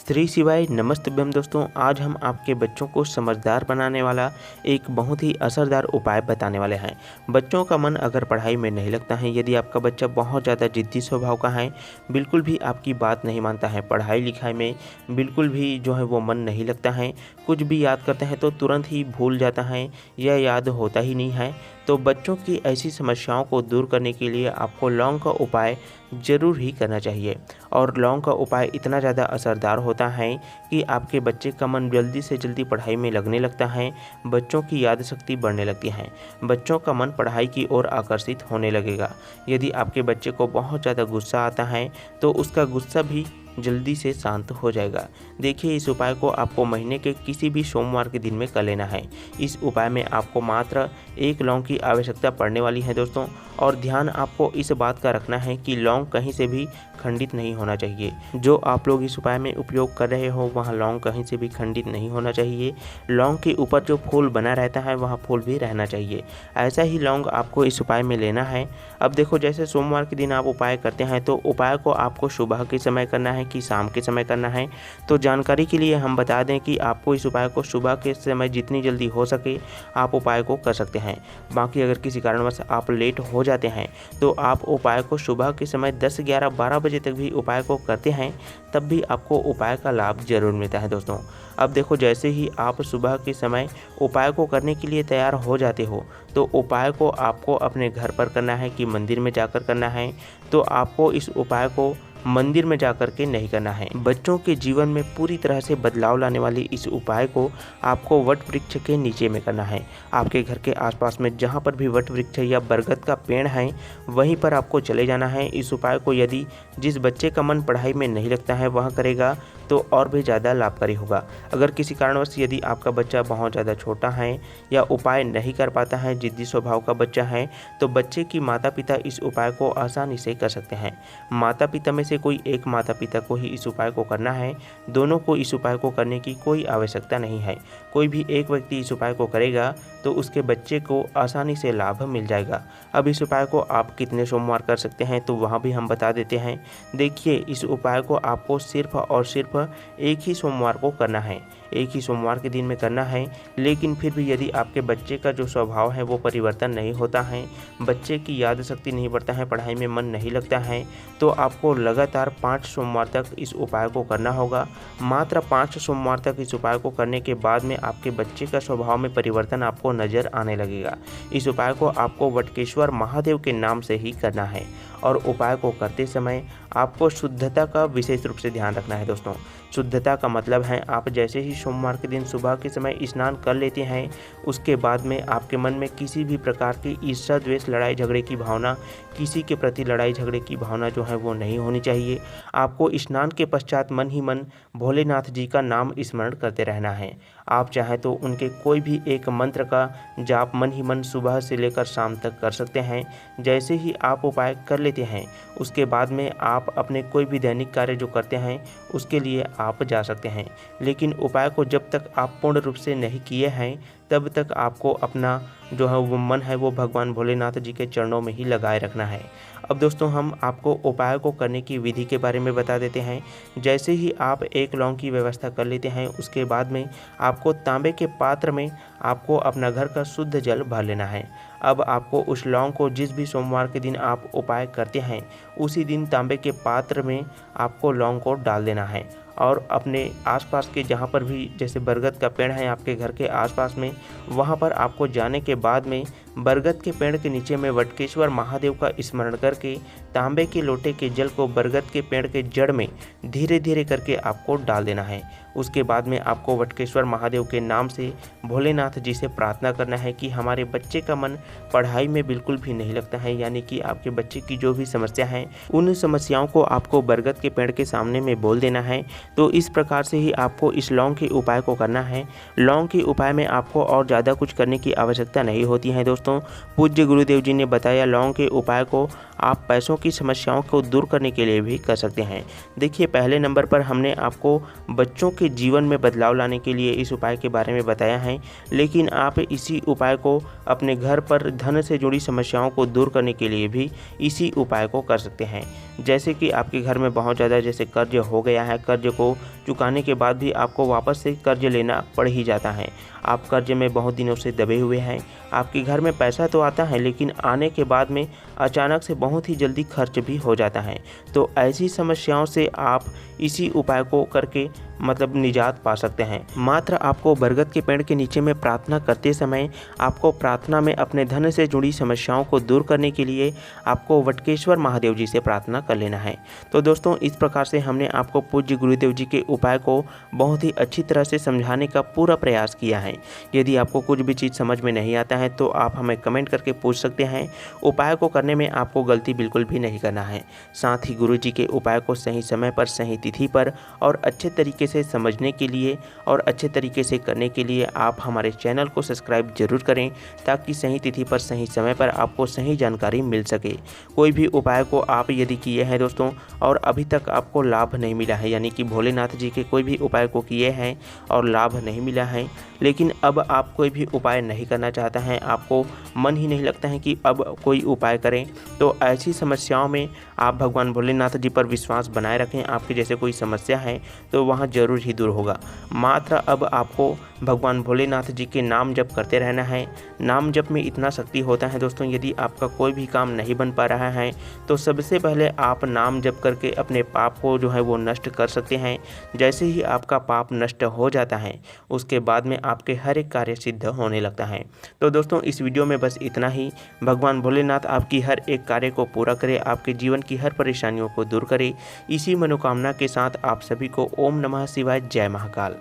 श्री शिवाय नमस्तुभ्यम दोस्तों, आज हम आपके बच्चों को समझदार बनाने वाला एक बहुत ही असरदार उपाय बताने वाले हैं। बच्चों का मन अगर पढ़ाई में नहीं लगता है, यदि आपका बच्चा बहुत ज़्यादा जिद्दी स्वभाव का है, बिल्कुल भी आपकी बात नहीं मानता है, पढ़ाई लिखाई में बिल्कुल भी जो है वो मन नहीं लगता है, कुछ भी याद करते हैं तो तुरंत ही भूल जाता है या याद होता ही नहीं है, तो बच्चों की ऐसी समस्याओं को दूर करने के लिए आपको लौंग का उपाय ज़रूर ही करना चाहिए। और लौंग का उपाय इतना ज़्यादा असरदार होता है कि आपके बच्चे का मन जल्दी से जल्दी पढ़ाई में लगने लगता है, बच्चों की याद शक्ति बढ़ने लगती है, बच्चों का मन पढ़ाई की ओर आकर्षित होने लगेगा। यदि आपके बच्चे को बहुत ज़्यादा गुस्सा आता है तो उसका गुस्सा भी जल्दी से शांत हो जाएगा। देखिए, इस उपाय को आपको महीने के किसी भी सोमवार के दिन में कर लेना है। इस उपाय में आपको मात्र 1 लौंग की आवश्यकता पड़ने वाली है दोस्तों, और ध्यान आपको इस बात का रखना है कि लौंग कहीं से भी खंडित नहीं होना चाहिए। जो आप लोग इस उपाय में उपयोग कर रहे हो वहाँ लौंग कहीं से भी खंडित नहीं होना चाहिए। लौंग के ऊपर जो फूल बना रहता है वहाँ फूल भी रहना चाहिए। ऐसा ही लौंग आपको इस उपाय में लेना है। अब देखो, जैसे सोमवार के दिन आप उपाय करते हैं तो उपाय को आपको सुबह के समय करना है कि शाम के समय करना है। तो जानकारी के लिए हम बता दें कि आपको इस उपाय को सुबह के समय जितनी जल्दी हो सके आप उपाय को कर सकते हैं। बाकी अगर किसी कारणवश आप लेट हो जाते हैं तो आप उपाय को सुबह के समय 10, 11, 12 बजे तक भी उपाय को करते हैं, तब भी आपको उपाय का लाभ जरूर मिलता है दोस्तों। अब देखो, जैसे ही आप सुबह के समय उपाय को करने के लिए तैयार हो जाते हो तो उपाय को आपको अपने घर पर करना है कि मंदिर में जाकर करना है। तो आपको इस उपाय को मंदिर में जाकर के नहीं करना है। बच्चों के जीवन में पूरी तरह से बदलाव लाने वाली इस उपाय को आपको वट वृक्ष के नीचे में करना है। आपके घर के आसपास में जहाँ पर भी वट वृक्ष या बरगद का पेड़ है वहीं पर आपको चले जाना है। इस उपाय को यदि जिस बच्चे का मन पढ़ाई में नहीं लगता है वहाँ करेगा तो और भी ज़्यादा लाभकारी होगा। अगर किसी कारणवश यदि आपका बच्चा बहुत ज़्यादा छोटा है या उपाय नहीं कर पाता है, जिद्दी स्वभाव का बच्चा है, तो बच्चे की माता पिता इस उपाय को आसानी से कर सकते हैं। माता पिता में से कोई एक माता पिता को ही इस उपाय को करना है, दोनों को इस उपाय को करने की कोई आवश्यकता नहीं है। कोई भी एक व्यक्ति इस उपाय को करेगा तो उसके बच्चे को आसानी से लाभ मिल जाएगा। अब इस उपाय को आप कितने सोमवार कर सकते हैं तो वहाँ भी हम बता देते हैं। देखिए, इस उपाय को आपको सिर्फ और सिर्फ एक ही सोमवार को करना है, एक ही सोमवार के दिन में करना है। लेकिन फिर भी यदि आपके बच्चे का जो स्वभाव है वो परिवर्तन नहीं होता है, बच्चे की याद शक्ति नहीं बढ़ता है, पढ़ाई में मन नहीं लगता है, तो आपको लगातार 5 सोमवार तक इस उपाय को करना होगा। मात्र 5 सोमवार तक इस उपाय को करने के बाद में आपके बच्चे का स्वभाव में परिवर्तन आपको नज़र आने लगेगा। इस उपाय को आपको वटकेश्वर महादेव के नाम से ही करना है, और उपाय को करते समय आपको शुद्धता का विशेष रूप से ध्यान रखना है दोस्तों। शुद्धता का मतलब है, आप जैसे ही सोमवार के दिन सुबह के समय स्नान कर लेते हैं उसके बाद में आपके मन में किसी भी प्रकार की ईर्ष्या, द्वेष, लड़ाई झगड़े की भावना, किसी के प्रति लड़ाई झगड़े की भावना जो है वो नहीं होनी चाहिए। आपको स्नान के पश्चात मन ही मन भोलेनाथ जी का नाम स्मरण करते रहना है। आप चाहें तो उनके कोई भी एक मंत्र का जाप मन ही मन सुबह से लेकर शाम तक कर सकते हैं। जैसे ही आप उपाय कर लेते हैं उसके बाद में आप अपने कोई भी दैनिक कार्य जो करते हैं उसके लिए आप जा सकते हैं। लेकिन उपाय को जब तक आप पूर्ण रूप से नहीं किए हैं तब तक आपको अपना जो है वो मन है वो भगवान भोलेनाथ जी के चरणों में ही लगाए रखना है। अब दोस्तों, हम आपको उपाय को करने की विधि के बारे में बता देते हैं। जैसे ही आप 1 लौंग की व्यवस्था कर लेते हैं उसके बाद में आपको तांबे के पात्र में आपको अपना घर का शुद्ध जल भर लेना है। अब आपको उस लौंग को जिस भी सोमवार के दिन आप उपाय करते हैं उसी दिन तांबे के पात्र में आपको लौंग को डाल देना है, और अपने आसपास के जहाँ पर भी जैसे बरगद का पेड़ है आपके घर के आसपास में, वहाँ पर आपको जाने के बाद में बरगद के पेड़ के नीचे में वटकेश्वर महादेव का स्मरण करके तांबे के लोटे के जल को बरगद के पेड़ के जड़ में धीरे धीरे करके आपको डाल देना है। उसके बाद में आपको वटकेश्वर महादेव के नाम से भोलेनाथ जी से प्रार्थना करना है कि हमारे बच्चे का मन पढ़ाई में बिल्कुल भी नहीं लगता है, यानी कि आपके बच्चे की जो भी समस्या है उन समस्याओं को आपको बरगद के पेड़ के सामने में बोल देना है। तो इस प्रकार से ही आपको इस लौंग के उपाय को करना है। लौंग के उपाय में आपको और ज़्यादा कुछ करने की आवश्यकता नहीं होती है दोस्तों। दोस्तों पूज्य गुरुदेव जी ने बताया लौंग के उपाय को आप पैसों की समस्याओं को दूर करने के लिए भी कर सकते हैं। देखिए पहले नंबर पर हमने आपको बच्चों के जीवन में बदलाव लाने के लिए इस उपाय के बारे में बताया है, लेकिन आप इसी उपाय को अपने घर पर धन से जुड़ी समस्याओं को दूर करने के लिए भी इसी उपाय को कर सकते हैं। जैसे कि आपके घर में बहुत ज़्यादा जैसे कर्ज हो गया है, कर्ज को चुकाने के बाद भी आपको वापस से कर्ज लेना पड़ ही जाता है, आप कर्ज में बहुत दिनों से दबे हुए हैं, आपके घर में पैसा तो आता है लेकिन आने के बाद में अचानक से बहुत ही जल्दी खर्च भी हो जाता है। तो ऐसी समस्याओं से आप इसी उपाय को करके मतलब निजात पा सकते हैं। मात्र आपको बरगद के पेड़ के नीचे में प्रार्थना करते समय आपको प्रार्थना में अपने धन से जुड़ी समस्याओं को दूर करने के लिए आपको वटकेश्वर महादेव जी से प्रार्थना कर लेना है। तो दोस्तों इस प्रकार से हमने आपको पूज्य गुरुदेव जी के उपाय को बहुत ही अच्छी तरह से समझाने का पूरा प्रयास किया है। यदि आपको कुछ भी चीज़ समझ में नहीं आता है तो आप हमें कमेंट करके पूछ सकते हैं। उपाय को करने में आपको गलती बिल्कुल भी नहीं करना है। साथ ही गुरु जी के उपाय को सही समय पर, सही तिथि पर और अच्छे तरीके से समझने के लिए और अच्छे तरीके से करने के लिए आप हमारे चैनल को सब्सक्राइब जरूर करें, ताकि सही तिथि पर, सही समय पर आपको सही जानकारी मिल सके। कोई भी उपाय को आप यदि किए हैं दोस्तों और अभी तक आपको लाभ नहीं मिला है, यानी कि भोलेनाथ जी के कोई भी उपाय को किए हैं और लाभ नहीं मिला है, लेकिन अब आप कोई भी उपाय नहीं करना चाहता है, आपको मन ही नहीं लगता है कि अब कोई उपाय करें, तो ऐसी समस्याओं में आप भगवान भोलेनाथ जी पर विश्वास बनाए रखें। आपकी जैसे कोई समस्या है तो वहाँ जरूर ही दूर होगा। मात्र अब आपको भगवान भोलेनाथ जी के नाम जप करते रहना है। नाम जप में इतना शक्ति होता है दोस्तों, यदि आपका कोई भी काम नहीं बन पा रहा है तो सबसे पहले आप नाम जप करके अपने पाप को जो है वो नष्ट कर सकते हैं। जैसे ही आपका पाप नष्ट हो जाता है उसके बाद में आपके हर एक कार्य सिद्ध होने लगता है। तो दोस्तों इस वीडियो में बस इतना ही। भगवान भोलेनाथ आपकी हर एक कार्य को पूरा करे, आपके जीवन की हर परेशानियों को दूर करे। इसी मनोकामना के साथ आप सभी को ओम नमः शिवाय, जय महाकाल।